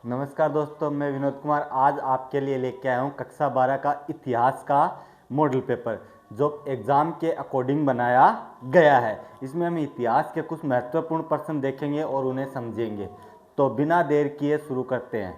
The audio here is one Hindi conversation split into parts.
नमस्कार दोस्तों, मैं विनोद कुमार आज आपके लिए लेके आया हूँ कक्षा 12 का इतिहास का मॉडल पेपर जो एग्ज़ाम के अकॉर्डिंग बनाया गया है। इसमें हम इतिहास के कुछ महत्वपूर्ण प्रश्न देखेंगे और उन्हें समझेंगे। तो बिना देर किए शुरू करते हैं।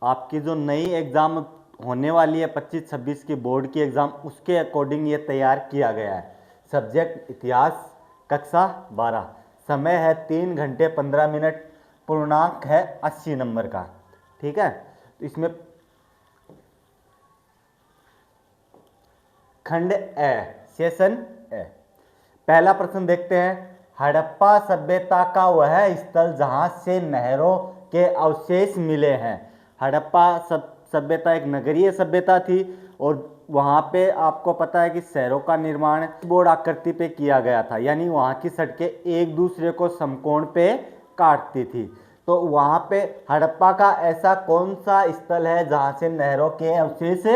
आपकी जो नई एग्ज़ाम होने वाली है 25-26 की बोर्ड की एग्ज़ाम, उसके अकॉर्डिंग ये तैयार किया गया है। सब्जेक्ट इतिहास, कक्षा 12, समय है 3 घंटे 15 मिनट, पूर्णांक है 80 नंबर का। ठीक है, तो इसमें खंड ए, सेशन ए। पहला प्रश्न देखते हैं। हड़प्पा सभ्यता का वह स्थल जहां से नहरों के अवशेष मिले हैं। हड़प्पा सभ्यता एक नगरीय सभ्यता थी और वहां पे आपको पता है कि शहरों का निर्माण बोर्ड आकृति पे किया गया था, यानी वहां की सड़कें एक दूसरे को समकोण पे काटती थी। तो वहां पे हड़प्पा का ऐसा कौन सा स्थल है जहां से नहरों के अवशेष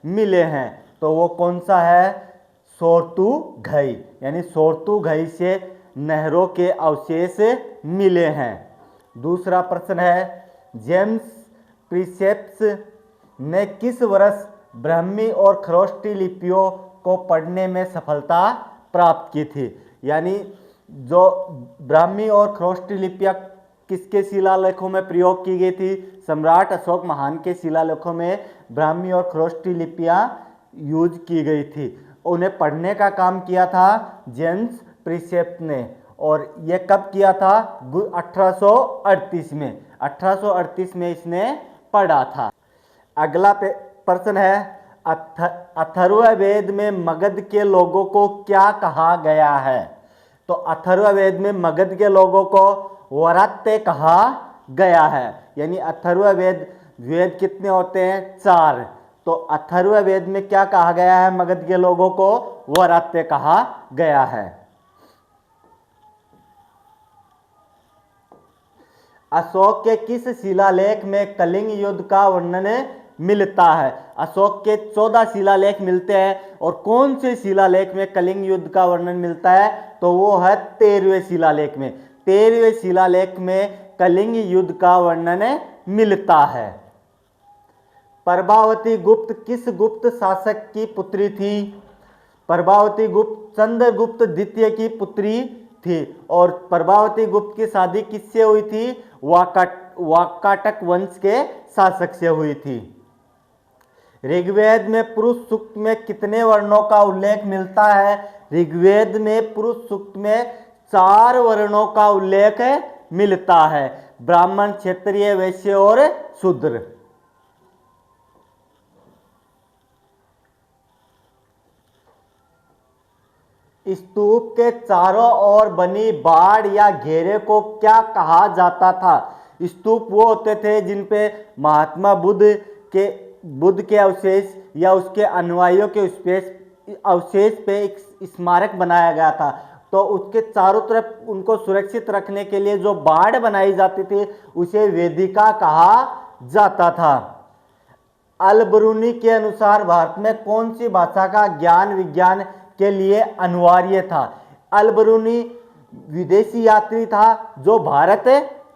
मिले हैं? तो वो कौन सा है? सोरतू घई, यानी सोरतू घई से नहरों के अवशेष मिले हैं। दूसरा प्रश्न है, जेम्स प्रिसेप्स ने किस वर्ष ब्राह्मी और खरोष्टी लिपियों को पढ़ने में सफलता प्राप्त की थी? यानी जो ब्राह्मी और खरोष्टी लिपियां किसके शिलालेखों में प्रयोग की गई थी? सम्राट अशोक महान के शिलालेखों में ब्राह्मी और खरोष्टी लिपियां यूज की गई थी। उन्हें पढ़ने का काम किया था जेम्स प्रिसेप्स ने, और यह कब किया था? 1838 में। 1838 में इसने पढ़ा था। अगला प्रश्न है, अथर्ववेद में मगध के लोगों को क्या कहा गया है? तो अथर्ववेद में मगध के लोगों को वरात्य कहा गया है। यानी अथर्ववेद, वेद कितने होते हैं? 4। तो अथर्ववेद में क्या कहा गया है? मगध के लोगों को वरात्य कहा गया है। अशोक के किस शिलालेख में कलिंग युद्ध का वर्णन मिलता है? अशोक के 14 शिलालेख मिलते हैं, और कौन से शिलालेख में कलिंग युद्ध का वर्णन मिलता है? तो वो है 13वें शिलालेख में। 13वें शिलालेख में कलिंग युद्ध का वर्णन मिलता है। प्रभावती गुप्त किस गुप्त शासक की पुत्री थी? प्रभावती गुप्त चंद्रगुप्त द्वितीय की पुत्री थी, और प्रभावती गुप्त की शादी किससे हुई थी? वाकाटक वंश के शासक से हुई थी। ऋग्वेद में पुरुष सूक्त में कितने वर्णों का उल्लेख मिलता है? ऋग्वेद में पुरुष सूक्त में 4 वर्णों का उल्लेख मिलता है, ब्राह्मण, क्षत्रिय, वैश्य और शूद्र। स्तूप के चारों ओर बनी बाड़ या घेरे को क्या कहा जाता था? स्तूप वो होते थे जिन पे महात्मा बुद्ध के अवशेष या उसके अनुयायियों के अवशेष पे एक स्मारक बनाया गया था। तो उसके चारों तरफ उनको सुरक्षित रखने के लिए जो बाड़ बनाई जाती थी उसे वेदिका कहा जाता था। अल-बरूनी के अनुसार भारत में कौन सी भाषा का ज्ञान विज्ञान के लिए अनिवार्य था? अल-बरूनी विदेशी यात्री था जो भारत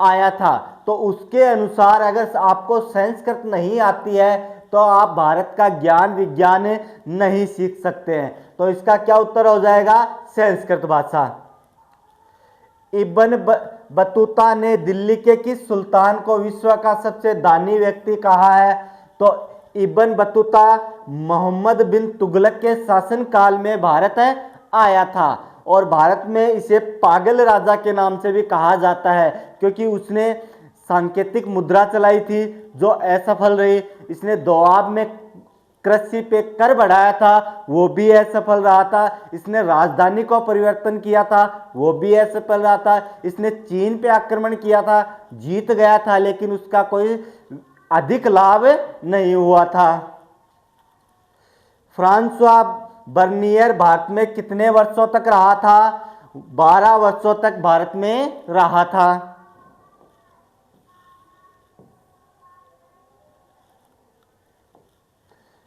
आया था, तो उसके अनुसार अगर आपको संस्कृत नहीं आती है तो आप भारत का ज्ञान विज्ञान नहीं सीख सकते हैं। तो इसका क्या उत्तर हो जाएगा? संस्कृत भाषा। इब्न बतूता ने दिल्ली के किस सुल्तान को विश्व का सबसे दानी व्यक्ति कहा है? तो इब्न बतूता मोहम्मद बिन तुगलक के शासनकाल में भारत आया था, और भारत में इसे पागल राजा के नाम से भी कहा जाता है, क्योंकि उसने सांकेतिक मुद्रा चलाई थी जो असफल रही। इसने दोआब में कृषि पे कर बढ़ाया था, वो भी असफल रहा था। इसने राजधानी को परिवर्तन किया था, वो भी असफल रहा था। इसने चीन पे आक्रमण किया था, जीत गया था, लेकिन उसका कोई अधिक लाभ नहीं हुआ था। फ्रांसवा बर्नियर भारत में कितने वर्षों तक रहा था? 12 वर्षों तक भारत में रहा था।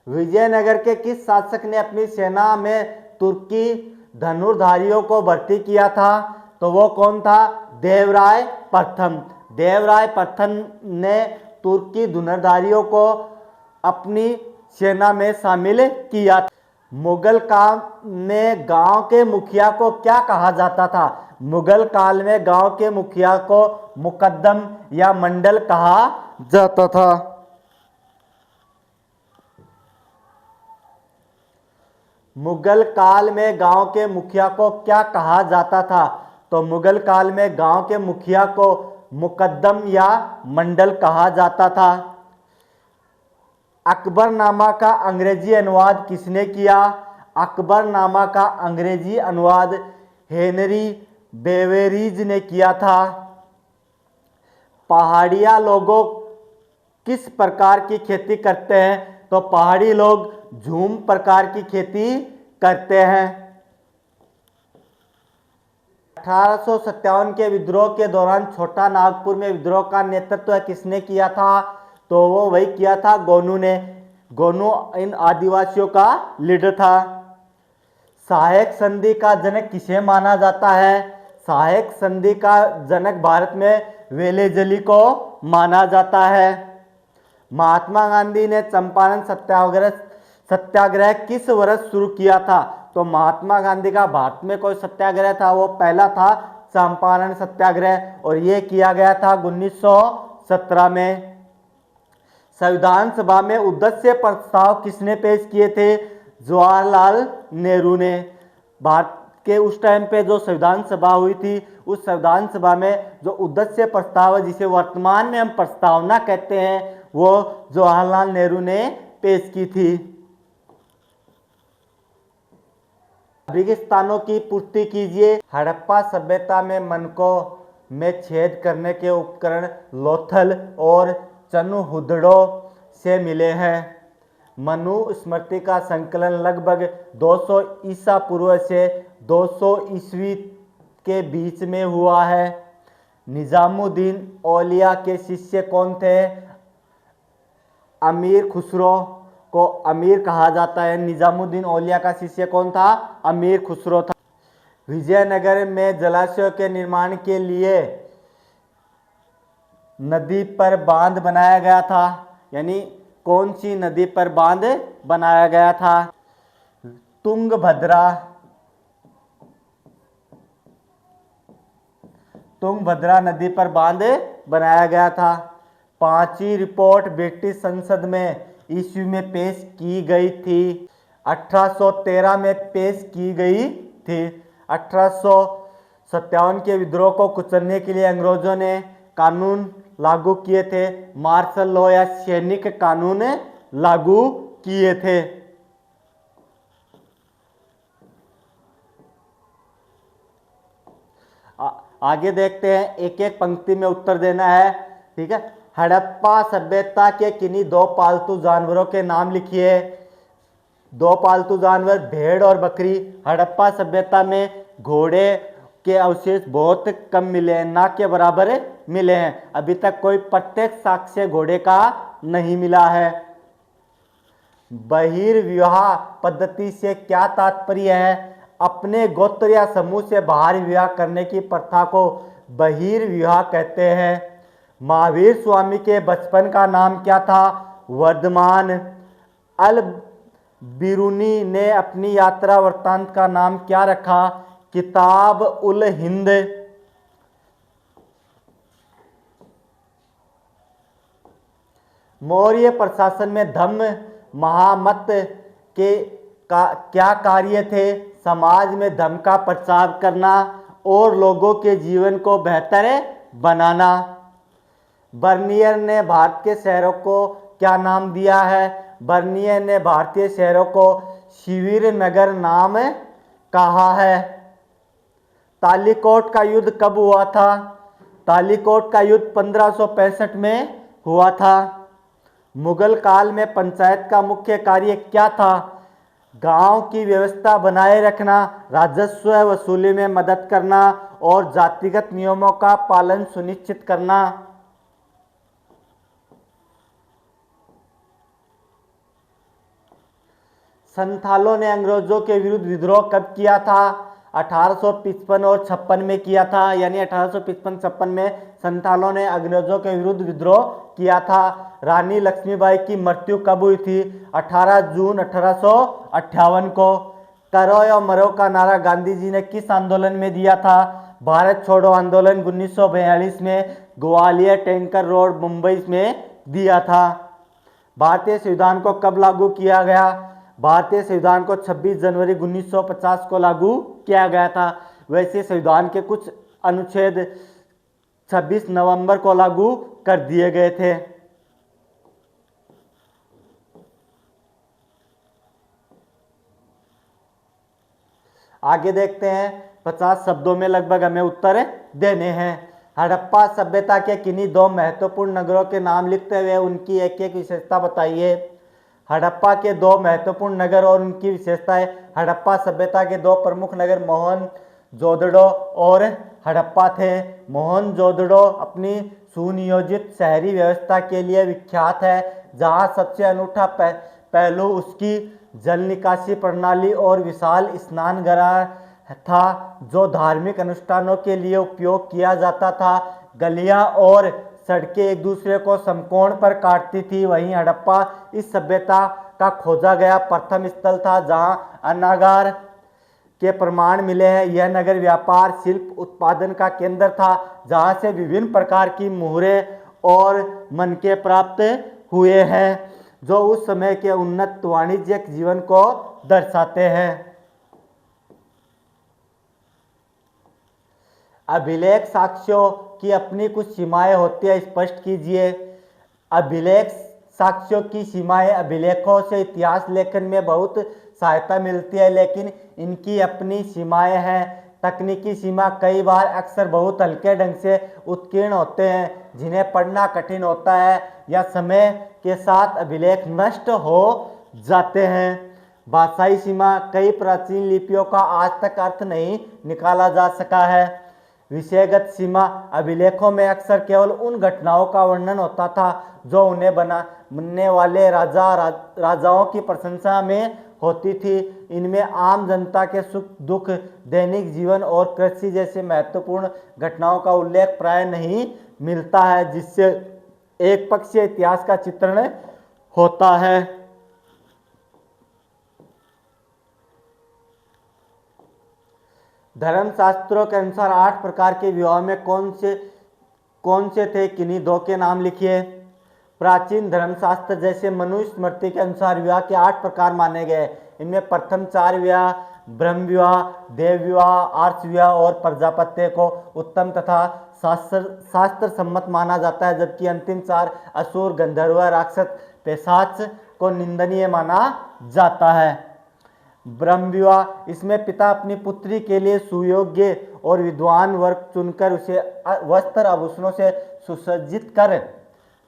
विजयनगर के किस शासक ने अपनी सेना में तुर्की धनुर्धारियों को भर्ती किया था? तो वो कौन था? देवराय प्रथम। देवराय प्रथम ने तुर्की धनुर्धारियों को अपनी सेना में शामिल किया था। मुगल काल में गांव के मुखिया को क्या कहा जाता था? मुगल काल में गांव के मुखिया को मुकद्दम या मंडल कहा जाता था। मुगल काल में गांव के मुखिया को क्या कहा जाता था? तो मुगल काल में गांव के मुखिया को मुकद्दम या मंडल कहा जाता था। अकबरनामा का अंग्रेजी अनुवाद किसने किया? अकबरनामा का अंग्रेजी अनुवाद हेनरी बेवेरीज ने किया था। पहाड़िया लोगों किस प्रकार की खेती करते हैं? तो पहाड़ी लोग झूम प्रकार की खेती करते हैं। 1857 के विद्रोह के दौरान छोटा नागपुर में विद्रोह का नेतृत्व किसने किया था? तो वो वही किया था गोनू ने। गोनू इन आदिवासियों का लीडर था। सहायक संधि का जनक किसे माना जाता है? सहायक संधि का जनक भारत में वेलेजली को माना जाता है। महात्मा गांधी ने चंपारण सत्याग्रह किस वर्ष शुरू किया था? तो महात्मा गांधी का भारत में कोई सत्याग्रह था, वो पहला था चंपारण सत्याग्रह, और ये किया गया था 1917 में। संविधान सभा में उद्देश्य प्रस्ताव किसने पेश किए थे? जवाहरलाल नेहरू ने। भारत के उस टाइम पे जो संविधान सभा हुई थी, उस संविधान सभा में जो उद्देश्य प्रस्ताव, जिसे वर्तमान में हम प्रस्तावना कहते हैं, वो जवाहरलाल नेहरू ने पेश की थी। रेगिस्तानों की पूर्ति कीजिए। हड़प्पा सभ्यता में मनकों में छेद करने के उपकरण लोथल और चनुहुदड़ों से मिले हैं। मनु स्मृति का संकलन लगभग 200 ईसा पूर्व से 200 ईस्वी के बीच में हुआ है। निजामुद्दीन औलिया के शिष्य कौन थे? अमीर खुसरो को अमीर कहा जाता है। निजामुद्दीन औलिया का शिष्य कौन था? अमीर खुसरो था। विजयनगर में जलाशयों के निर्माण के लिए नदी पर बांध बनाया गया था, यानी कौन सी नदी पर बांध बनाया गया था? तुंगभद्रा नदी पर बांध बनाया गया था। पांचवी रिपोर्ट ब्रिटिश संसद में ईस्वी में पेश की गई थी। 1813 में पेश की गई थी। 1857 के विद्रोह को कुचलने के लिए अंग्रेजों ने कानून लागू किए थे। मार्शल लॉ या सैनिक कानून लागू किए थे। आगे देखते हैं, एक एक पंक्ति में उत्तर देना है, ठीक है। हड़प्पा सभ्यता के किन्हीं दो पालतू जानवरों के नाम लिखिए। दो पालतू जानवर भेड़ और बकरी। हड़प्पा सभ्यता में घोड़े के अवशेष बहुत कम मिले हैं, ना के बराबर मिले हैं। अभी तक कोई प्रत्यक्ष साक्ष्य घोड़े का नहीं मिला है। बहिर्विवाह पद्धति से क्या तात्पर्य है? अपने गोत्र या समूह से बाहर विवाह करने की प्रथा को बहिर्विवाह कहते हैं। महावीर स्वामी के बचपन का नाम क्या था? वर्धमान। अल बिरूनी ने अपनी यात्रा वृत्तांत का नाम क्या रखा? किताब उल हिंद। मौर्य प्रशासन में धम्म महामत के क्या कार्य थे? समाज में धर्म का प्रचार करना और लोगों के जीवन को बेहतर बनाना। बर्नियर ने भारत के शहरों को क्या नाम दिया है? बर्नियर ने भारतीय शहरों को शिविर नगर नाम कहा है। तालीकोट का युद्ध कब हुआ था? तालीकोट का युद्ध 1565 में हुआ था। मुगल काल में पंचायत का मुख्य कार्य क्या था? गांव की व्यवस्था बनाए रखना, राजस्व वसूली में मदद करना और जातिगत नियमों का पालन सुनिश्चित करना। संथालों ने अंग्रेजों के विरुद्ध विद्रोह कब किया था? 1855 और 56 में किया था, यानी 1855-56 में संथालों ने अंग्रेजों के विरुद्ध विद्रोह किया था। रानी लक्ष्मीबाई की मृत्यु कब हुई थी? 18 जून 1858 को। करो या मरो का नारा गांधी जी ने किस आंदोलन में दिया था? भारत छोड़ो आंदोलन 1942 में ग्वालियर टैंकर रोड मुंबई में दिया था। भारतीय संविधान को कब लागू किया गया? भारतीय संविधान को 26 जनवरी 1950 को लागू किया गया था। वैसे संविधान के कुछ अनुच्छेद 26 नवंबर को लागू कर दिए गए थे। आगे देखते हैं, 50 शब्दों में लगभग हमें उत्तर देने हैं। हड़प्पा सभ्यता के किन्हीं दो महत्वपूर्ण नगरों के नाम लिखते हुए उनकी एक एक विशेषता बताइए। हड़प्पा के दो महत्वपूर्ण नगर और उनकी विशेषताएं। हड़प्पा सभ्यता के दो प्रमुख नगर मोहनजोदड़ो और हड़प्पा थे। मोहनजोदड़ो अपनी सुनियोजित शहरी व्यवस्था के लिए विख्यात है, जहां सबसे अनूठा पहलू उसकी जल निकासी प्रणाली और विशाल स्नानगृह था, जो धार्मिक अनुष्ठानों के लिए उपयोग किया जाता था। गलियां और सड़कें एक दूसरे को समकोण पर काटती थी। वहीं हड़प्पा इस सभ्यता का खोजा गया प्रथम स्थल था, जहां अन्नागार के प्रमाण मिले हैं। यह नगर व्यापार, शिल्प, उत्पादन का केंद्र था, जहां से विभिन्न प्रकार की मुहरे और मनके प्राप्त हुए हैं, जो उस समय के उन्नत वाणिज्यिक जीवन को दर्शाते हैं। अभिलेख साक्ष्यों की अपनी कुछ सीमाएं होती है, स्पष्ट कीजिए। अभिलेख साक्ष्यों की सीमाएं। अभिलेखों से इतिहास लेखन में बहुत सहायता मिलती है, लेकिन इनकी अपनी सीमाएं हैं। तकनीकी सीमा कई बार अक्सर बहुत हल्के ढंग से उत्कीर्ण होते हैं, जिन्हें पढ़ना कठिन होता है, या समय के साथ अभिलेख नष्ट हो जाते हैं। भाषाई सीमा। कई प्राचीन लिपियों का आज तक अर्थ नहीं निकाला जा सका है। विषयगत सीमा। अभिलेखों में अक्सर केवल उन घटनाओं का वर्णन होता था जो उन्हें बनाने वाले राजाओं की प्रशंसा में होती थी। इनमें आम जनता के सुख दुख, दैनिक जीवन और कृषि जैसे महत्वपूर्ण घटनाओं का उल्लेख प्राय नहीं मिलता है, जिससे एक पक्षीय इतिहास का चित्रण होता है। धर्मशास्त्रों के अनुसार 8 प्रकार के विवाह में कौन से थे? किन्हीं दो के नाम लिखिए। प्राचीन धर्मशास्त्र जैसे मनुस्मृति के अनुसार विवाह के 8 प्रकार माने गए। इनमें प्रथम 4 विवाह ब्रह्म विवाह, देव विवाह, आर्ष विवाह और प्रजापत्य को उत्तम तथा शास्त्र सम्मत माना जाता है, जबकि अंतिम 4 असुर, गंधर्व, राक्षस, पिशाच को निंदनीय माना जाता है। ब्रह्म विवाह। इसमें पिता अपनी पुत्री के लिए सुयोग्य और विद्वान वर्ग चुनकर उसे वस्त्र आभूषणों से सुसज्जित कर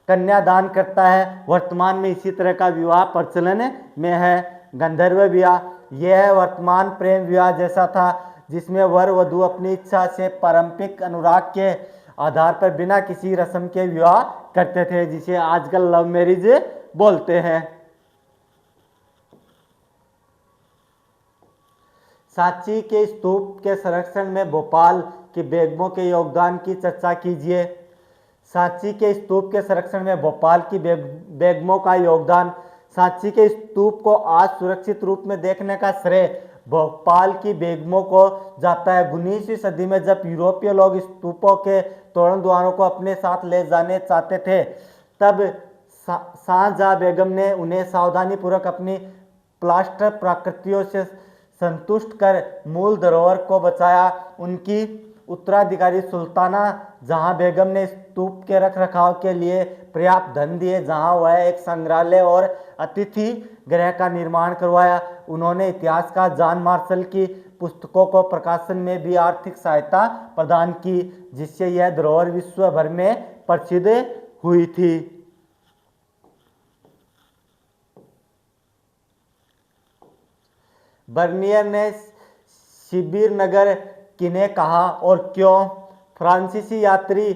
कन्यादान करता है। वर्तमान में इसी तरह का विवाह प्रचलन में है। गंधर्व विवाह। यह वर्तमान प्रेम विवाह जैसा था, जिसमें वर वधू अपनी इच्छा से पारंपरिक अनुराग के आधार पर बिना किसी रस्म के विवाह करते थे, जिसे आजकल लव मैरिज बोलते हैं। सांची के स्तूप के संरक्षण में भोपाल की बेगमों के योगदान की चर्चा कीजिए। सांची के स्तूप के संरक्षण में भोपाल की बेगमों का योगदान। सांची के स्तूप को आज सुरक्षित रूप में देखने का श्रेय भोपाल की बेगमों को जाता है। 19वीं सदी में जब यूरोपीय लोग स्तूपों के तोरण द्वारों को अपने साथ ले जाने चाहते थे, तब शाहजहां बेगम ने उन्हें सावधानीपूर्वक अपनी प्लास्टर प्राकृतियों से संतुष्ट कर मूल धरोहर को बचाया। उनकी उत्तराधिकारी सुल्ताना जहां बेगम ने स्तूप के रखरखाव के लिए पर्याप्त धन दिए, जहां वह एक संग्रहालय और अतिथि गृह का निर्माण करवाया। उन्होंने इतिहासकार जॉन मार्शल की पुस्तकों को प्रकाशन में भी आर्थिक सहायता प्रदान की, जिससे यह धरोहर विश्व भर में प्रसिद्ध हुई थी। बर्नियर ने शिबिर नगर किन्हें कहा और क्यों? फ्रांसीसी यात्री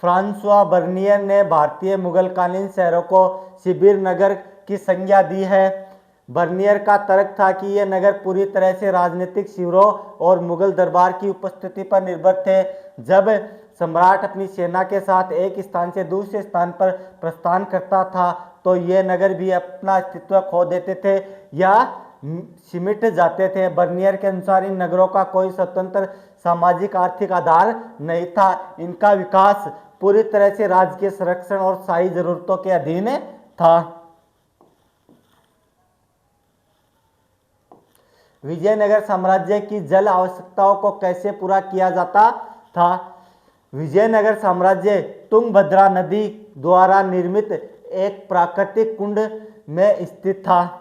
फ्रांसवा बर्नियर ने भारतीय मुगलकालीन शहरों को शिबिर नगर की संज्ञा दी है। बर्नियर का तर्क था कि ये नगर पूरी तरह से राजनीतिक शिविरों और मुगल दरबार की उपस्थिति पर निर्भर थे। जब सम्राट अपनी सेना के साथ एक स्थान से दूसरे स्थान पर प्रस्थान करता था तो ये नगर भी अपना अस्तित्व खो देते थे या सिमट जाते थे। बर्नियर के अनुसार इन नगरों का कोई स्वतंत्र सामाजिक आर्थिक आधार नहीं था। इनका विकास पूरी तरह से राजकीय संरक्षण और शाही जरूरतों के अधीन था। विजयनगर साम्राज्य की जल आवश्यकताओं को कैसे पूरा किया जाता था? विजयनगर साम्राज्य तुंगभद्रा नदी द्वारा निर्मित एक प्राकृतिक कुंड में स्थित था।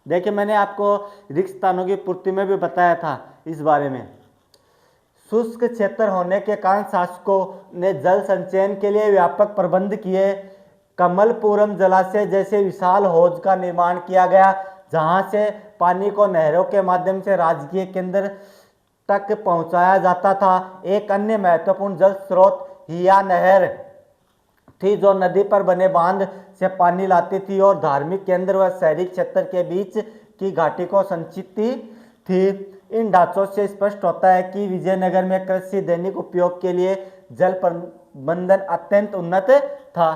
देखिए, मैंने आपको रिक्त स्थानों की पूर्ति में भी बताया था इस बारे में। शुष्क क्षेत्र होने के कारण शासकों ने जल संचयन के लिए व्यापक प्रबंध किए। कमलपुरम जलाशय जैसे विशाल हौज का निर्माण किया गया जहां से पानी को नहरों के माध्यम से राजकीय केंद्र तक पहुंचाया जाता था। एक अन्य महत्वपूर्ण जल स्रोत हिया नहर थी जो नदी पर बने बांध से पानी लाती थी और धार्मिक केंद्र व शहरी क्षेत्र के बीच की घाटी को संचित थी। इन ढांचों से स्पष्ट होता है कि विजयनगर में कृषि दैनिक उपयोग के लिए जल प्रबंधन अत्यंत उन्नत था।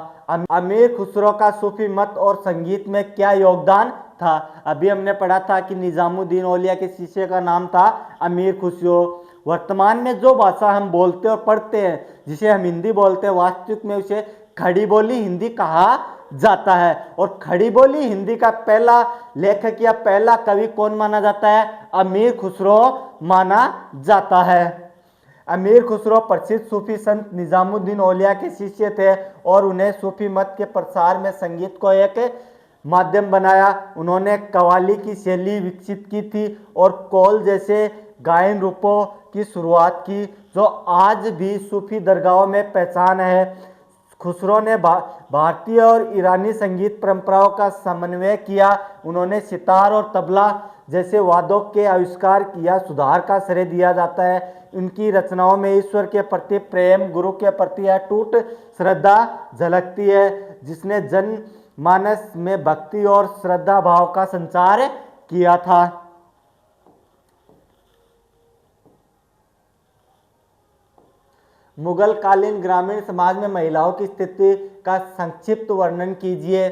अमीर खुसरो का सूफी मत और संगीत में क्या योगदान था? अभी हमने पढ़ा था कि निजामुद्दीन औलिया के शिष्य का नाम था अमीर खुसरो। वर्तमान में जो भाषा हम बोलते और पढ़ते हैं, जिसे हम हिंदी बोलते हैं, वास्तविक में उसे खड़ी बोली हिंदी कहा जाता है। और खड़ी बोली हिंदी का पहला लेखक या पहला कवि कौन माना जाता है? अमीर खुसरो माना जाता है। अमीर खुसरो प्रसिद्ध सूफी संत निजामुद्दीन औलिया के शिष्य थे और उन्हें सूफी मत के प्रसार में संगीत को एक माध्यम बनाया। उन्होंने कव्वाली की शैली विकसित की थी और कौल जैसे गायन रूपों की शुरुआत की जो आज भी सूफी दरगाहों में पहचान है। खुसरो ने भारतीय और ईरानी संगीत परंपराओं का समन्वय किया। उन्होंने सितार और तबला जैसे वाद्यों के आविष्कार किया सुधार का श्रेय दिया जाता है। उनकी रचनाओं में ईश्वर के प्रति प्रेम, गुरु के प्रति अटूट श्रद्धा झलकती है जिसने जनमानस में भक्ति और श्रद्धा भाव का संचार किया था। मुगल कालीन ग्रामीण समाज में महिलाओं की स्थिति का संक्षिप्त वर्णन कीजिए।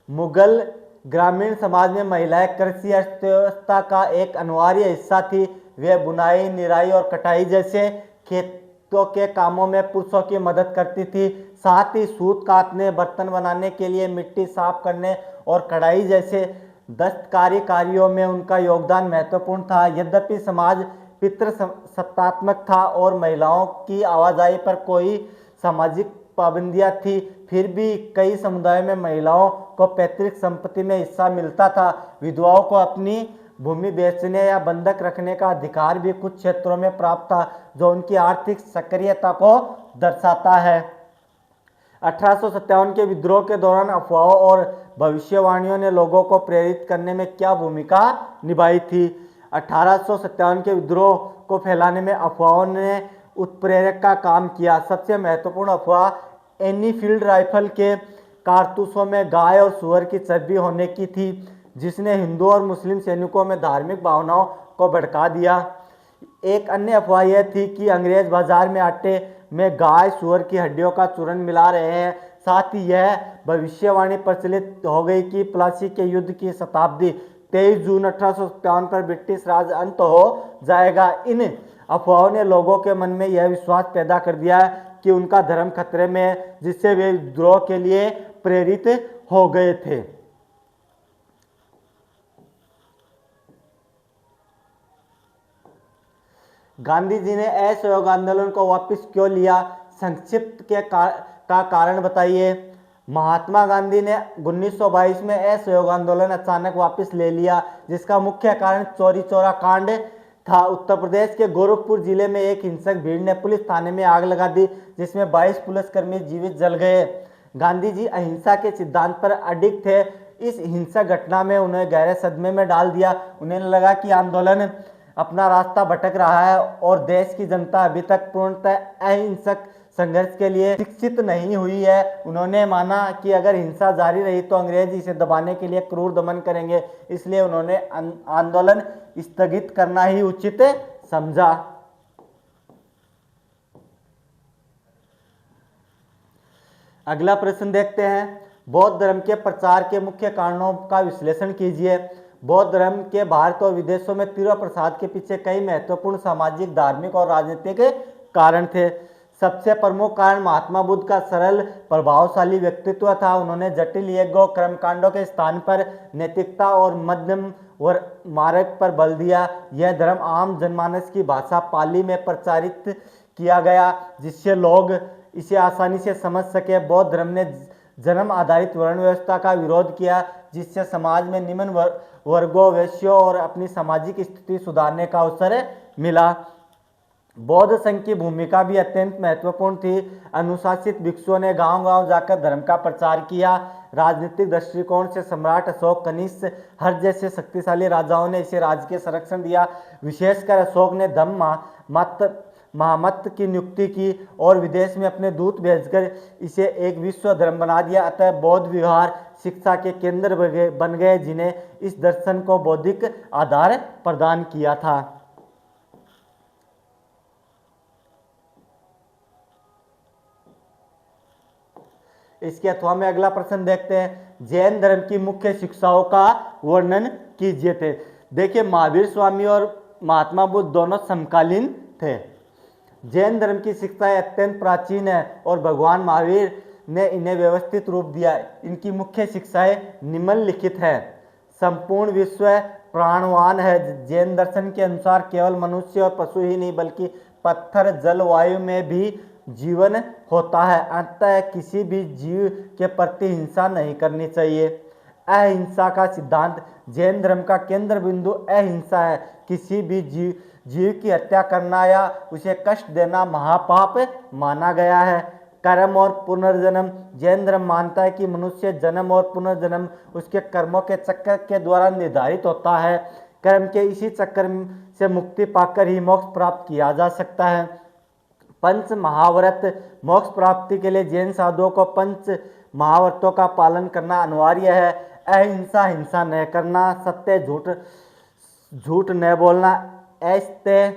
मुगल ग्रामीण समाज में महिलाएं कृषि अर्थव्यवस्था का एक अनिवार्य हिस्सा थी। वे बुनाई, निराई और कटाई जैसे खेतों के कामों में पुरुषों की मदद करती थी। साथ ही सूत काटने, बर्तन बनाने के लिए मिट्टी साफ करने और कढ़ाई जैसे दस्तकारी कार्यों में उनका योगदान महत्वपूर्ण था। यद्यपि समाज पितृसत्तात्मक था और महिलाओं की आवाजाही पर कोई सामाजिक पाबंदियां थी, फिर भी कई समुदायों में महिलाओं को पैतृक संपत्ति में हिस्सा मिलता था। विधवाओं को अपनी भूमि बेचने या बंधक रखने का अधिकार भी कुछ क्षेत्रों में प्राप्त था जो उनकी आर्थिक सक्रियता को दर्शाता है। 1857 के विद्रोह के दौरान अफवाहों और भविष्यवाणियों ने लोगों को प्रेरित करने में क्या भूमिका निभाई थी? 1857 के विद्रोह को फैलाने में अफवाहों ने उत्प्रेरक का काम किया। सबसे महत्वपूर्ण अफवाह एनीफील्ड राइफल के कारतूसों में गाय और सुअर की चर्बी होने की थी जिसने हिंदू और मुस्लिम सैनिकों में धार्मिक भावनाओं को भड़का दिया। एक अन्य अफवाह यह थी कि अंग्रेज बाजार में आटे में गाय सुअर की हड्डियों का चूर्ण मिला रहे हैं। साथ ही यह भविष्यवाणी प्रचलित हो गई कि प्लासी के युद्ध की शताब्दी 23 जून 1857 पर ब्रिटिश राज अंत हो जाएगा। इन अफवाहों ने लोगों के मन में यह विश्वास पैदा कर दिया कि उनका धर्म खतरे में है, जिससे वे विद्रोह के लिए प्रेरित हो गए थे। गांधी जी ने असहयोग आंदोलन को वापस क्यों लिया? संक्षिप्त का कारण बताइए। महात्मा गांधी ने 1922 में असहयोग आंदोलन अचानक वापस ले लिया जिसका मुख्य कारण चौरी चौरा कांड था। उत्तर प्रदेश के गोरखपुर जिले में एक हिंसक भीड़ ने पुलिस थाने में आग लगा दी जिसमें 22 पुलिसकर्मी जीवित जल गए। गांधी जी अहिंसा के सिद्धांत पर अडिग थे। इस हिंसक घटना में उन्हें गहरे सदमे में डाल दिया। उन्हें लगा कि आंदोलन अपना रास्ता भटक रहा है और देश की जनता अभी तक पूर्णतः अहिंसक संघर्ष के लिए शिक्षित नहीं हुई है। उन्होंने माना कि अगर हिंसा जारी रही तो अंग्रेज इसे दबाने के लिए क्रूर दमन करेंगे, इसलिए उन्होंने आंदोलन स्थगित करना ही उचित समझा। अगला प्रश्न देखते हैं, बौद्ध धर्म के प्रचार के मुख्य कारणों का विश्लेषण कीजिए। बौद्ध धर्म के भारत और विदेशों में तीव्र प्रसार के पीछे कई महत्वपूर्ण सामाजिक, धार्मिक और राजनीतिक कारण थे। सबसे प्रमुख कारण महात्मा बुद्ध का सरल प्रभावशाली व्यक्तित्व था। उन्होंने जटिल यज्ञ और कर्मकांडों के स्थान पर नैतिकता और मध्यम मार्ग पर बल दिया। यह धर्म आम जनमानस की भाषा पाली में प्रचारित किया गया, जिससे लोग इसे आसानी से समझ सके। बौद्ध धर्म ने जन्म आधारित वर्ण व्यवस्था का विरोध किया, जिससे समाज में निम्न वर्गों, वैश्यों और अपनी सामाजिक स्थिति सुधारने का अवसर मिला। बौद्ध संघ की भूमिका भी अत्यंत महत्वपूर्ण थी। अनुशासित भिक्षुओं ने गांव-गांव जाकर धर्म का प्रचार किया। राजनीतिक दृष्टिकोण से सम्राट अशोक, कनिष्क, हर्ष जैसे शक्तिशाली राजाओं ने इसे राज्य के संरक्षण दिया। विशेषकर अशोक ने धम्म महामत की नियुक्ति की और विदेश में अपने दूत भेजकर इसे एक विश्व धर्म बना दिया। अतः बौद्ध विहार शिक्षा के केंद्र बन गए, जिन्हें इस दर्शन को बौद्धिक आधार प्रदान किया था। इसके अथवा में अगला प्रश्न देखते हैं, जैन धर्म की मुख्य शिक्षाओं का वर्णन कीजिए। थे देखिए, महावीर स्वामी और महात्मा बुद्ध दोनों समकालीन थे। जैन धर्म की शिक्षाएं अत्यंत प्राचीन है और भगवान महावीर ने इन्हें व्यवस्थित रूप दिया। इनकी मुख्य शिक्षाएं निम्नलिखित है। संपूर्ण विश्व प्राणवान है। जैन दर्शन के अनुसार केवल मनुष्य और पशु ही नहीं बल्कि पत्थर, जल, वायु में भी जीवन होता है। अंततः किसी भी जीव के प्रति हिंसा नहीं करनी चाहिए। अहिंसा का सिद्धांत जैन धर्म का केंद्र बिंदु अहिंसा है। किसी भी जीव की हत्या करना या उसे कष्ट देना महापाप माना गया है। कर्म और पुनर्जन्म जैन धर्म मानता है कि मनुष्य जन्म और पुनर्जन्म उसके कर्मों के चक्र के द्वारा निर्धारित होता है। कर्म के इसी चक्र से मुक्ति पाकर ही मोक्ष प्राप्त किया जा सकता है। पंच महाव्रत मोक्ष प्राप्ति के लिए जैन साधुओं को पंच महाव्रतों का पालन करना अनिवार्य है। अहिंसा, हिंसा न करना, सत्य झूठ न बोलना, ऐस्ते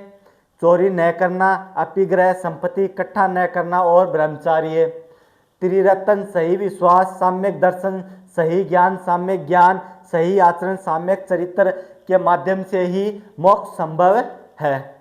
चोरी न करना, अपिग्रह संपत्ति इकट्ठा न करना और ब्रह्मचार्य। त्रिरत्न सही विश्वास, सम्यक दर्शन, सही ज्ञान, सम्यक ज्ञान, सही आचरण, सम्यक चरित्र के माध्यम से ही मोक्ष संभव है।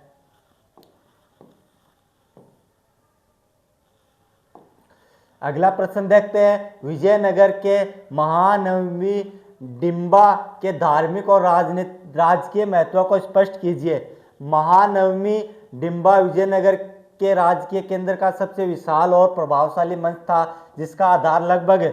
अगला प्रश्न देखते हैं, विजयनगर के महानवमी डिंबा के धार्मिक और राजकीय महत्व को स्पष्ट कीजिए। महानवमी डिंबा विजयनगर के राजकीय केंद्र का सबसे विशाल और प्रभावशाली मंच था, जिसका आधार लगभग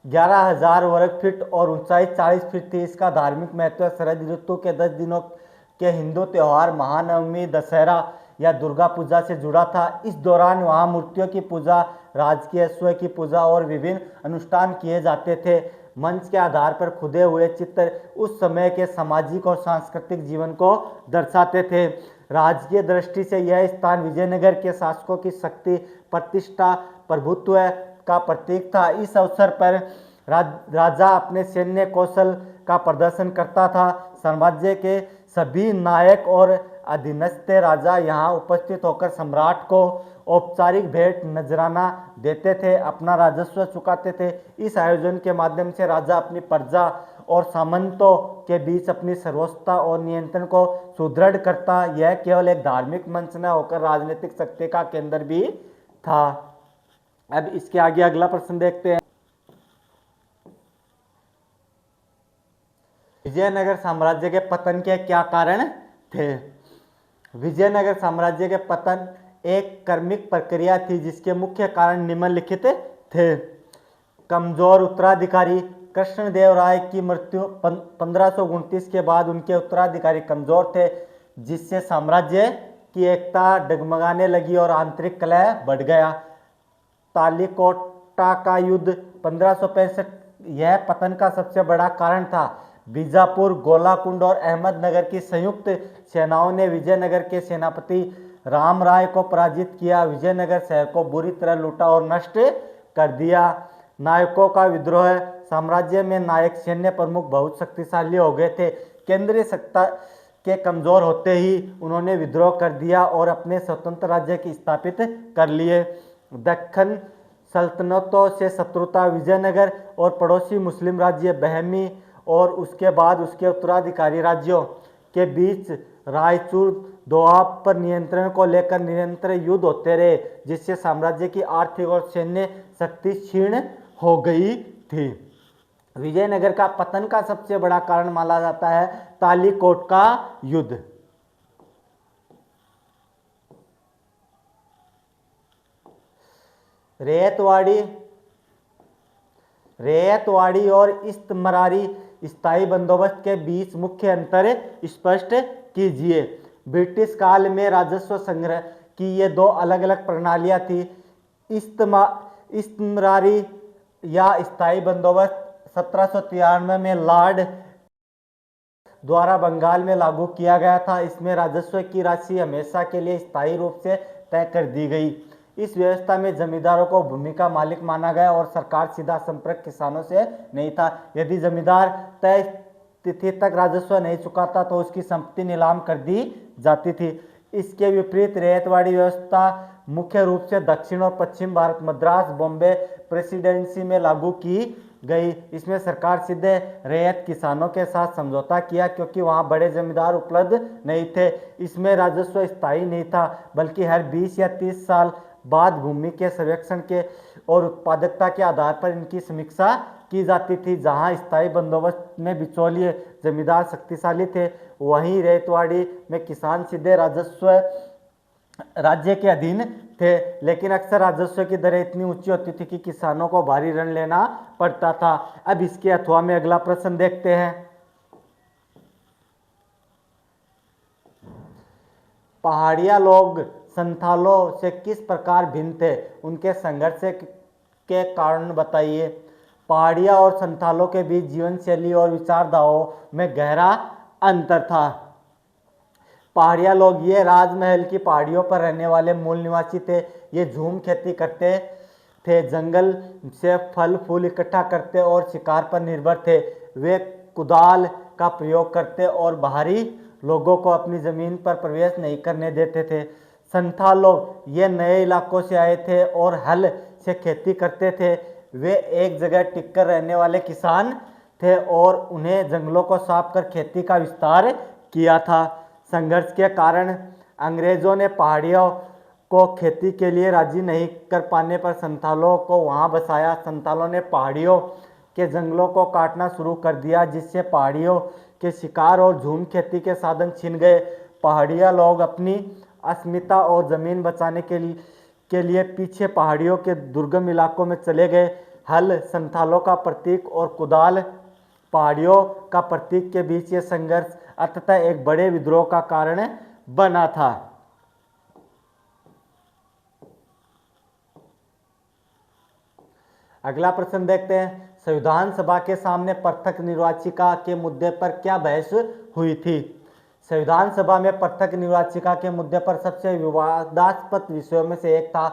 11,000 वर्ग फीट और ऊंचाई 40 फीट थी। इसका धार्मिक महत्व शरद ऋतु के 10 दिनों के हिंदू त्योहार महानवमी, दशहरा या दुर्गा पूजा से जुड़ा था। इस दौरान वहाँ मूर्तियों की पूजा, राजकीय अश्व की पूजा और विभिन्न अनुष्ठान किए जाते थे। मंच के आधार पर खुदे हुए चित्र उस समय के सामाजिक और सांस्कृतिक जीवन को दर्शाते थे। राजकीय दृष्टि से यह स्थान विजयनगर के शासकों की शक्ति, प्रतिष्ठा, प्रभुत्व का प्रतीक था। इस अवसर पर राजा अपने सैन्य कौशल का प्रदर्शन करता था। साम्राज्य के सभी नायक और अधीनस्थ राजा यहाँ उपस्थित होकर सम्राट को औपचारिक भेंट नजराना देते थे, अपना राजस्व चुकाते थे। इस आयोजन के माध्यम से राजा अपनी प्रजा और सामंतों के बीच अपनी सर्वोच्चता और नियंत्रण को सुदृढ़ करता। यह केवल एक धार्मिक मंच न होकर राजनीतिक शक्ति का केंद्र भी था। अब इसके आगे अगला प्रश्न देखते हैं, विजयनगर साम्राज्य के पतन के क्या कारण थे। विजयनगर साम्राज्य के पतन एक क्रमिक प्रक्रिया थी, जिसके मुख्य कारण निम्नलिखित थे। कमजोर उत्तराधिकारी, कृष्णदेव राय की मृत्यु 1529 के बाद उनके उत्तराधिकारी कमजोर थे, जिससे साम्राज्य की एकता डगमगाने लगी और आंतरिक कलह बढ़ गया। तालिकोटा का युद्ध 1565 यह पतन का सबसे बड़ा कारण था। बीजापुर, गोलाकुंड और अहमदनगर की संयुक्त सेनाओं ने विजयनगर के सेनापति राम राय को पराजित किया, विजयनगर शहर को बुरी तरह लूटा और नष्ट कर दिया। नायकों का विद्रोह, साम्राज्य में नायक सैन्य प्रमुख बहुत शक्तिशाली हो गए थे। केंद्रीय सत्ता के कमजोर होते ही उन्होंने विद्रोह कर दिया और अपने स्वतंत्र राज्य की स्थापित कर लिए। दक्कन सल्तनतों से शत्रुता, विजयनगर और पड़ोसी मुस्लिम राज्य बहमी और उसके बाद उसके उत्तराधिकारी राज्यों के बीच रायचूर दोआब पर नियंत्रण को लेकर निरंतर युद्ध होते रहे, जिससे साम्राज्य की आर्थिक और सैन्य शक्ति क्षीण हो गई थी। विजयनगर का पतन का सबसे बड़ा कारण माना जाता है तालीकोट का युद्ध। रेयतवाड़ी और इस्तमरारी स्थायी बंदोबस्त के बीच मुख्य अंतर स्पष्ट कीजिए। ब्रिटिश काल में राजस्व संग्रह की ये दो अलग अलग प्रणालियां थी। इस्तमरारी या स्थायी बंदोबस्त 1793 में लॉर्ड द्वारा बंगाल में लागू किया गया था। इसमें राजस्व की राशि हमेशा के लिए स्थायी रूप से तय कर दी गई। इस व्यवस्था में जमींदारों को भूमि का मालिक माना गया और सरकार सीधा संपर्क किसानों से नहीं था। यदि जमींदार तय तिथि तक राजस्व नहीं चुकाता तो उसकी संपत्ति नीलाम कर दी जाती थी। इसके विपरीत रैयतवाड़ी व्यवस्था मुख्य रूप से दक्षिण और पश्चिम भारत, मद्रास, बॉम्बे प्रेसिडेंसी में लागू की गई। इसमें सरकार सीधे रैयत किसानों के साथ समझौता किया क्योंकि वहां बड़े जमींदार उपलब्ध नहीं थे। इसमें राजस्व स्थायी नहीं था, बल्कि हर 20 या 30 साल बाद भूमि के सर्वेक्षण के और उत्पादकता के आधार पर इनकी समीक्षा की जाती थी। जहां स्थायी बंदोबस्त में बिचौलिए जमींदार शक्तिशाली थे, वहीं रैयतवाड़ी में किसान सीधे राजस्व राज्य के अधीन थे, लेकिन अक्सर राजस्व की दरें इतनी ऊंची होती थी कि किसानों को भारी ऋण लेना पड़ता था। अब इसके अथवा में अगला प्रश्न देखते हैं। पहाड़िया लोग संथालों से किस प्रकार भिन्न थे? उनके संघर्ष के कारण बताइए। पहाड़िया और संथालों के बीच जीवन शैली और विचारधाराओं में गहरा अंतर था। पहाड़िया लोग ये राजमहल की पहाड़ियों पर रहने वाले मूल निवासी थे। ये झूम खेती करते थे, जंगल से फल फूल इकट्ठा करते और शिकार पर निर्भर थे। वे कुदाल का प्रयोग करते और बाहरी लोगों को अपनी जमीन पर प्रवेश नहीं करने देते थे। संथाल लोग ये नए इलाकों से आए थे और हल से खेती करते थे। वे एक जगह टिककर रहने वाले किसान थे और उन्हें जंगलों को साफ कर खेती का विस्तार किया था। संघर्ष के कारण अंग्रेजों ने पहाड़ियों को खेती के लिए राजी नहीं कर पाने पर संथालों को वहां बसाया। संथालों ने पहाड़ियों के जंगलों को काटना शुरू कर दिया, जिससे पहाड़ियों के शिकार और झूम खेती के साधन छिन गए। पहाड़िया लोग अपनी अस्मिता और जमीन बचाने के लिए पीछे पहाड़ियों के दुर्गम इलाकों में चले गए। हल संथालों का प्रतीक और कुदाल पहाड़ियों का प्रतीक के बीच ये संघर्ष अंततः एक बड़े विद्रोह का कारण बना था। अगला प्रश्न देखते हैं। संविधान सभा के सामने पृथक निर्वाचिका के मुद्दे पर क्या बहस हुई थी? संविधान सभा में पृथक निर्वाचिका के मुद्दे पर सबसे विवादास्पद विषयों में से एक था।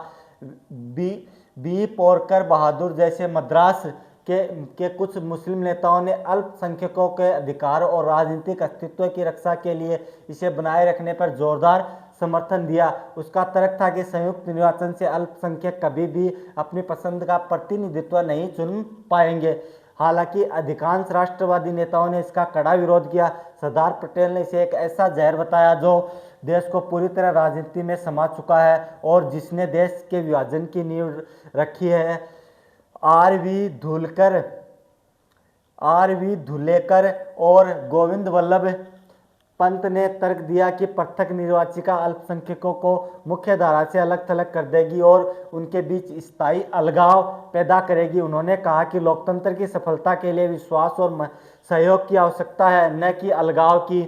बी पोरकर बहादुर जैसे मद्रास के कुछ मुस्लिम नेताओं ने अल्पसंख्यकों के अधिकार और राजनीतिक अस्तित्व की रक्षा के लिए इसे बनाए रखने पर जोरदार समर्थन दिया। उसका तर्क था कि संयुक्त निर्वाचन से अल्पसंख्यक कभी भी अपनी पसंद का प्रतिनिधित्व नहीं चुन पाएंगे। हालांकि अधिकांश राष्ट्रवादी नेताओं ने इसका कड़ा विरोध किया। सरदार पटेल ने इसे एक ऐसा जहर बताया जो देश को पूरी तरह राजनीति में समा चुका है और जिसने देश के विभाजन की नींव रखी है। आर वी धुलेकर और गोविंद वल्लभ पंत ने तर्क दिया कि पृथक निर्वाचिका अल्पसंख्यकों को मुख्य धारा से अलग थलग कर देगी और उनके बीच स्थायी अलगाव पैदा करेगी। उन्होंने कहा कि लोकतंत्र की सफलता के लिए विश्वास और सहयोग की आवश्यकता है, न कि अलगाव की।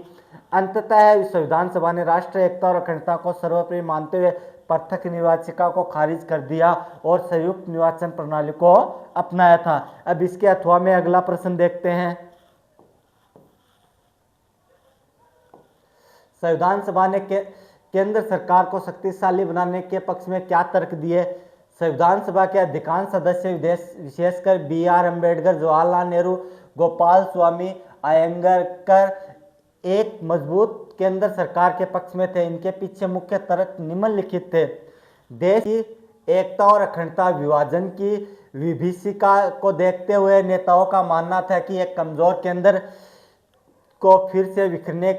अंततः संविधान सभा ने राष्ट्रीय एकता और अखंडता को सर्वोपरि मानते हुए पृथक निर्वाचिका को खारिज कर दिया और संयुक्त निर्वाचन प्रणाली को अपनाया था। अब इसके अथवा में अगला प्रश्न देखते हैं। संविधान सभा ने केंद्र सरकार को शक्तिशाली बनाने के पक्ष में क्या तर्क दिए। संविधान सभा के अधिकांश सदस्य विशेषकर BR अम्बेडकर, जवाहरलाल नेहरू, गोपाल स्वामी अयंगार एक मजबूत केंद्र सरकार के पक्ष में थे। इनके पीछे मुख्य तर्क निम्नलिखित थे। देश की एकता और अखंडता, विभाजन की विभीषिका को देखते हुए नेताओं का मानना था कि एक कमजोर केंद्र को फिर से बिखरने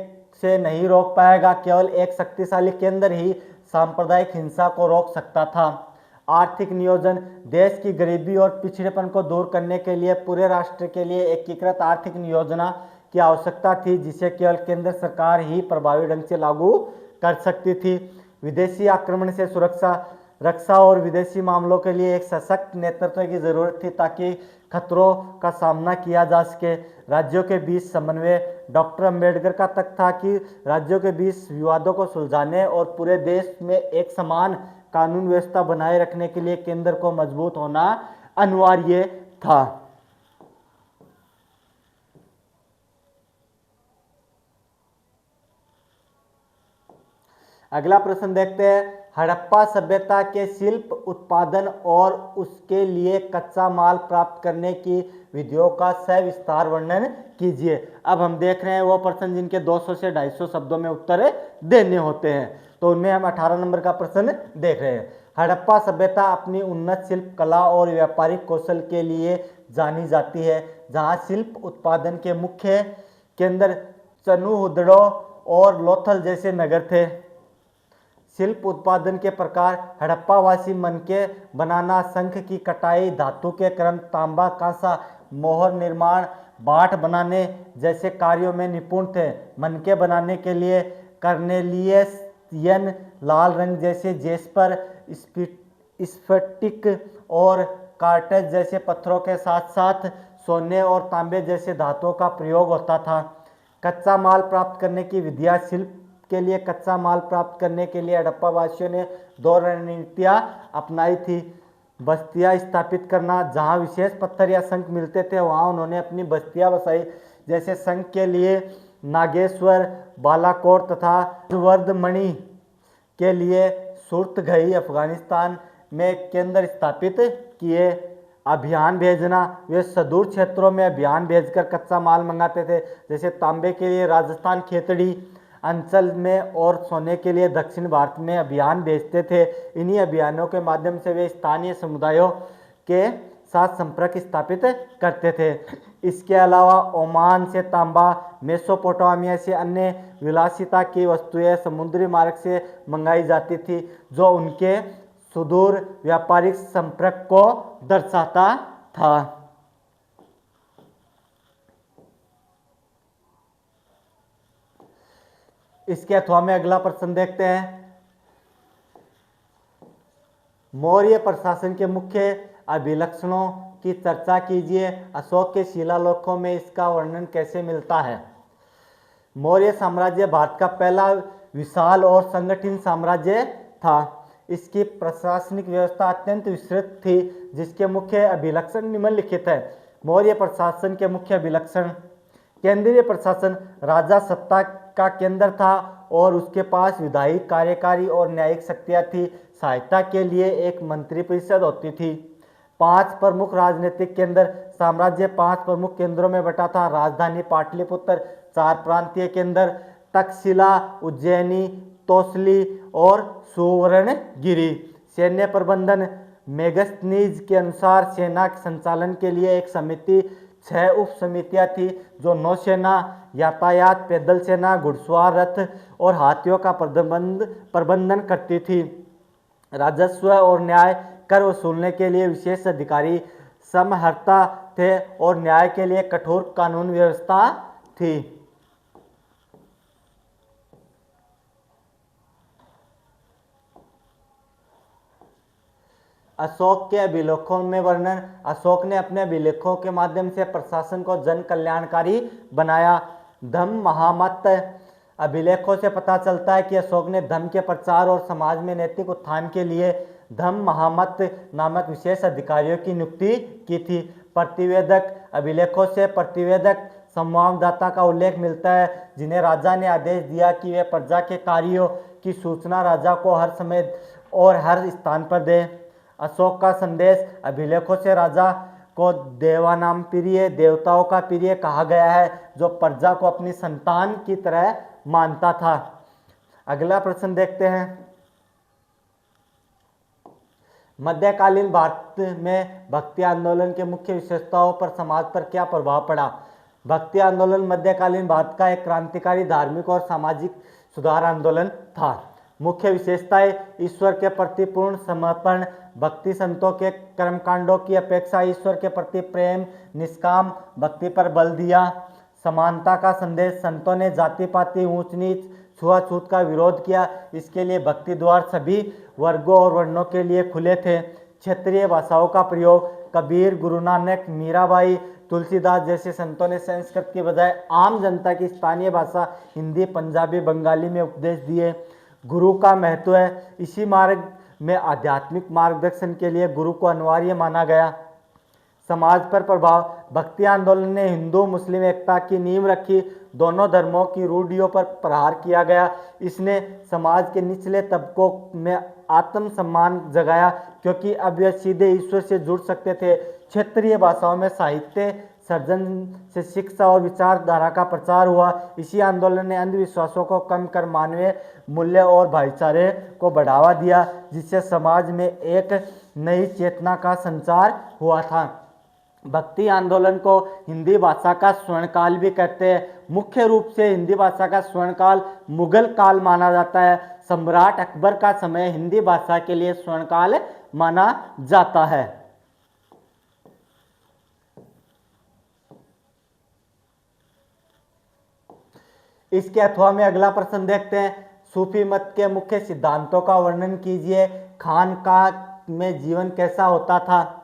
से नहीं रोक पाएगा, केवल एक शक्तिशाली केंद्र ही सांप्रदायिक हिंसा को रोक सकता था। आर्थिक नियोजन, देश की गरीबी और पिछड़ेपन को दूर करने के लिए पूरे राष्ट्र के लिए एकीकृत आर्थिक नियोजना की आवश्यकता थी, जिसे केवल केंद्र सरकार ही प्रभावी ढंग से लागू कर सकती थी। विदेशी आक्रमण से सुरक्षा, रक्षा और विदेशी मामलों के लिए एक सशक्त नेतृत्व की जरूरत थी ताकि खतरों का सामना किया जा सके। राज्यों के बीच समन्वय, डॉक्टर अंबेडकर का तर्क था कि राज्यों के बीच विवादों को सुलझाने और पूरे देश में एक समान कानून व्यवस्था बनाए रखने के लिए केंद्र को मजबूत होना अनिवार्य था। अगला प्रश्न देखते हैं। हड़प्पा सभ्यता के शिल्प उत्पादन और उसके लिए कच्चा माल प्राप्त करने की विधियों का सविस्तार वर्णन कीजिए। अब हम देख रहे हैं वो प्रश्न जिनके 200 से 250 शब्दों में उत्तर देने होते हैं, तो उनमें हम 18 नंबर का प्रश्न देख रहे हैं। हड़प्पा सभ्यता अपनी उन्नत शिल्प कला और व्यापारिक कौशल के लिए जानी जाती है, जहां शिल्प उत्पादन के मुख्य केंद्र चनुहुदड़ो और लोथल जैसे नगर थे। शिल्प उत्पादन के प्रकार, हड़प्पावासी मनके बनाना, शंख की कटाई, धातु के क्रम, तांबा, कांसा, मोहर निर्माण, बाट बनाने जैसे कार्यों में निपुण थे। मनके बनाने के लिए कर्नेलियन लाल रंग जैसे जेस्पर, स्फटिक और कार्टेज जैसे पत्थरों के साथ साथ सोने और तांबे जैसे धातुओं का प्रयोग होता था। कच्चा माल प्राप्त करने की विधियां, शिल्प के लिए कच्चा माल प्राप्त करने के लिए हड़प्पा वासियों ने 2 रणनीतियां अपनाई थी। बस्तियां स्थापित करना, जहां विशेष पत्थर या शंख मिलते थे वहां उन्होंने अपनी बस्तियां बसाई। जैसे शंख के लिए नागेश्वर, बालाकोट तथा वर्धमणि के लिए सुरतगही अफगानिस्तान में केंद्र स्थापित किए। अभियान भेजना, वे सुदूर क्षेत्रों में अभियान भेजकर कच्चा माल मंगाते थे। जैसे तांबे के लिए राजस्थान खेतड़ी अंचल में और सोने के लिए दक्षिण भारत में अभियान भेजते थे। इन्हीं अभियानों के माध्यम से वे स्थानीय समुदायों के साथ संपर्क स्थापित करते थे। इसके अलावा ओमान से तांबा, मेसोपोटामिया से अन्य विलासिता की वस्तुएं समुद्री मार्ग से मंगाई जाती थी, जो उनके सुदूर व्यापारिक संपर्क को दर्शाता था। इसके अथवा में अगला प्रश्न देखते हैं। मौर्य प्रशासन के मुख्य अभिलक्षणों की चर्चा कीजिए। अशोक के शिलालेखों में इसका वर्णन कैसे मिलता है। मौर्य साम्राज्य भारत का पहला विशाल और संगठित साम्राज्य था। इसकी प्रशासनिक व्यवस्था अत्यंत विस्तृत थी, जिसके मुख्य अभिलक्षण निम्नलिखित है। मौर्य प्रशासन के मुख्य अभिलक्षण: केंद्रीय प्रशासन, राजा सत्ता का केंद्र था और उसके पास विधायी, कार्यकारी और न्यायिक शक्तियां थी। सहायता के लिए एक मंत्री परिषद होती थी। 5 प्रमुख राजनीतिक केंद्र, साम्राज्य 5 प्रमुख केंद्रों में बटा था। राजधानी पाटलिपुत्र, 4 प्रांतीय केंद्र तक्षशिला, उज्जैनी, तोसली और सुवर्णगिरी। सैन्य प्रबंधन, मेगस्थनीज के अनुसार सेना के संचालन के लिए एक समिति, 6 उप समितियां थी जो नौसेना, यातायात, पैदल सेना, घुड़सवार, रथ और हाथियों का प्रबंधन करती थी। राजस्व और न्याय, कर वसूलने के लिए विशेष अधिकारी समहर्ता थे और न्याय के लिए कठोर कानून व्यवस्था थी। अशोक के अभिलेखों में वर्णन: अशोक ने अपने अभिलेखों के माध्यम से प्रशासन को जन कल्याणकारी बनाया। धम्म महामत अभिलेखों से पता चलता है कि अशोक ने धम्म के प्रचार और समाज में नैतिक उत्थान के लिए धम्म महामत नामक विशेष अधिकारियों की नियुक्ति की थी। प्रतिवेदक अभिलेखों से प्रतिवेदक संवाददाता का उल्लेख मिलता है, जिन्हें राजा ने आदेश दिया कि वे प्रजा के कार्यों की सूचना राजा को हर समय और हर स्थान पर दे। अशोक का संदेश। अभिलेखों से राजा को देवानाम प्रिय, देवताओं का प्रिय कहा गया है, जो प्रजा को अपनी संतान की तरह मानता था। अगला प्रश्न देखते हैं। मध्यकालीन भारत में भक्ति आंदोलन के मुख्य विशेषताओं पर समाज पर क्या प्रभाव पड़ा? भक्ति आंदोलन मध्यकालीन भारत का एक क्रांतिकारी धार्मिक और सामाजिक सुधार आंदोलन था। मुख्य विशेषताएं: ईश्वर के प्रति पूर्ण समर्पण, भक्ति संतों के कर्मकांडों की अपेक्षा ईश्वर के प्रति प्रेम, निष्काम भक्ति पर बल दिया। समानता का संदेश, संतों ने जाति पाति, ऊंच नीच, छुआछूत का विरोध किया। इसके लिए भक्ति द्वार सभी वर्गों और वर्णों के लिए खुले थे। क्षेत्रीय भाषाओं का प्रयोग, कबीर, गुरु नानक, मीराबाई, तुलसीदास जैसे संतों ने संस्कृत की बजाय आम जनता की स्थानीय भाषा हिंदी, पंजाबी, बंगाली में उपदेश दिए। गुरु का महत्व है। इसी मार्ग में आध्यात्मिक मार्गदर्शन के लिए गुरु को अनिवार्य माना गया। समाज पर प्रभाव, भक्ति आंदोलन ने हिंदू मुस्लिम एकता की नींव रखी। दोनों धर्मों की रूढ़ियों पर प्रहार किया गया। इसने समाज के निचले तबकों में आत्मसम्मान जगाया, क्योंकि अब वे सीधे ईश्वर से जुड़ सकते थे। क्षेत्रीय भाषाओं में साहित्य सर्जन से शिक्षा और विचारधारा का प्रचार हुआ। इसी आंदोलन ने अंधविश्वासों को कम कर मानवीय मूल्य और भाईचारे को बढ़ावा दिया, जिससे समाज में एक नई चेतना का संचार हुआ था। भक्ति आंदोलन को हिंदी भाषा का स्वर्णकाल भी कहते हैं। मुख्य रूप से हिंदी भाषा का स्वर्णकाल मुगल काल माना जाता है। सम्राट अकबर का समय हिंदी भाषा के लिए स्वर्णकाल माना जाता है। इसके अथवा में अगला प्रश्न देखते हैं। सूफी मत के मुख्य सिद्धांतों का वर्णन कीजिए। खानकाह में जीवन कैसा होता था?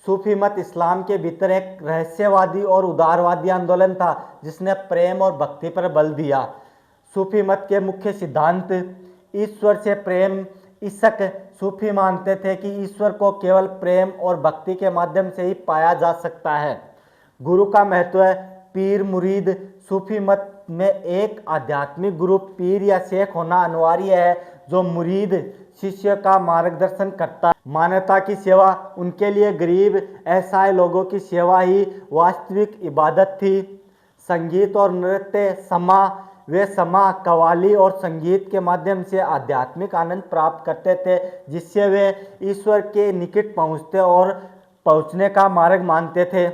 सूफी मत इस्लाम के भीतर एक रहस्यवादी और उदारवादी आंदोलन था, जिसने प्रेम और भक्ति पर बल दिया। सूफी मत के मुख्य सिद्धांत: ईश्वर से प्रेम, इश्क। सूफी मानते थे कि ईश्वर को केवल प्रेम और भक्ति के माध्यम से ही पाया जा सकता है। गुरु का महत्व है। पीर मुरीद, सूफी मत में एक आध्यात्मिक गुरु पीर या शेख होना अनिवार्य है, जो मुरीद शिष्य का मार्गदर्शन करता है। मानवता की सेवा, उनके लिए गरीब असहाय लोगों की सेवा ही वास्तविक इबादत थी। संगीत और नृत्य, समा, वे समा, कव्वाली और संगीत के माध्यम से आध्यात्मिक आनंद प्राप्त करते थे, जिससे वे ईश्वर के निकट पहुँचते और पहुँचने का मार्ग मानते थे।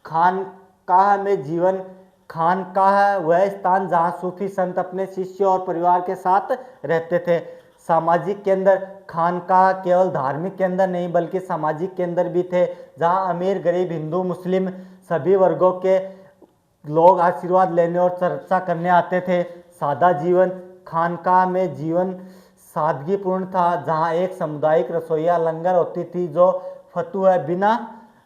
खानकाह में जीवन। खानकाह वह स्थान जहाँ सूफी संत अपने शिष्यों और परिवार के साथ रहते थे। सामाजिक केंद्र, खानकाह केवल धार्मिक केंद्र नहीं बल्कि सामाजिक केंद्र भी थे, जहाँ अमीर गरीब हिंदू मुस्लिम सभी वर्गों के लोग आशीर्वाद लेने और चर्चा करने आते थे। सादा जीवन, खानकाह में जीवन सादगीपूर्ण था, जहाँ एक सामुदायिक रसोइया लंगर होती थी जो फतुह बिना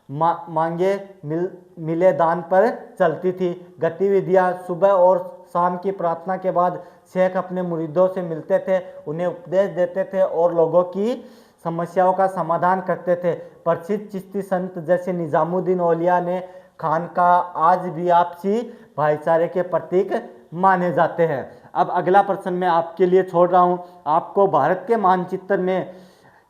मांगे मिले दान पर चलती थी। गतिविधियाँ, सुबह और शाम की प्रार्थना के बाद शेख अपने मुरीदों से मिलते थे, उन्हें उपदेश देते थे और लोगों की समस्याओं का समाधान करते थे। प्रसिद्ध चिश्ती संत जैसे निजामुद्दीन औलिया ने खानकाह आज भी आपसी भाईचारे के प्रतीक माने जाते हैं। अब अगला प्रश्न मैं आपके लिए छोड़ रहा हूँ। आपको भारत के मानचित्र में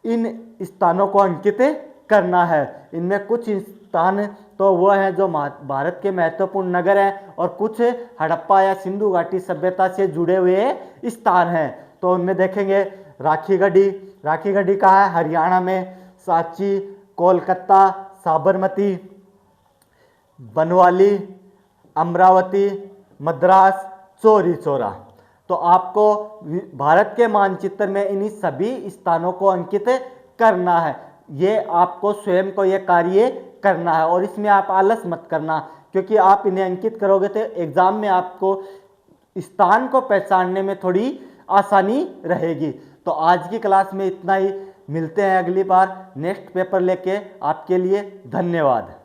इन स्थानों को अंकित करना है। इनमें कुछ स्थान तो वह हैं जो भारत के महत्वपूर्ण नगर हैं, और कुछ हड़प्पा या सिंधु घाटी सभ्यता से जुड़े हुए स्थान हैं। तो उनमें देखेंगे राखी गढ़ी। राखी गढ़ी कहाँ है? हरियाणा में। सांची, कोलकाता, साबरमती, बनवाली, अमरावती, मद्रास, चौरी चौरा। तो आपको भारत के मानचित्र में इन्हीं सभी स्थानों को अंकित करना है। ये आपको स्वयं को ये कार्य करना है, और इसमें आप आलस मत करना, क्योंकि आप इन्हें अंकित करोगे तो एग्जाम में आपको स्थान को पहचानने में थोड़ी आसानी रहेगी। तो आज की क्लास में इतना ही। मिलते हैं अगली बार नेक्स्ट पेपर लेके। आपके लिए धन्यवाद।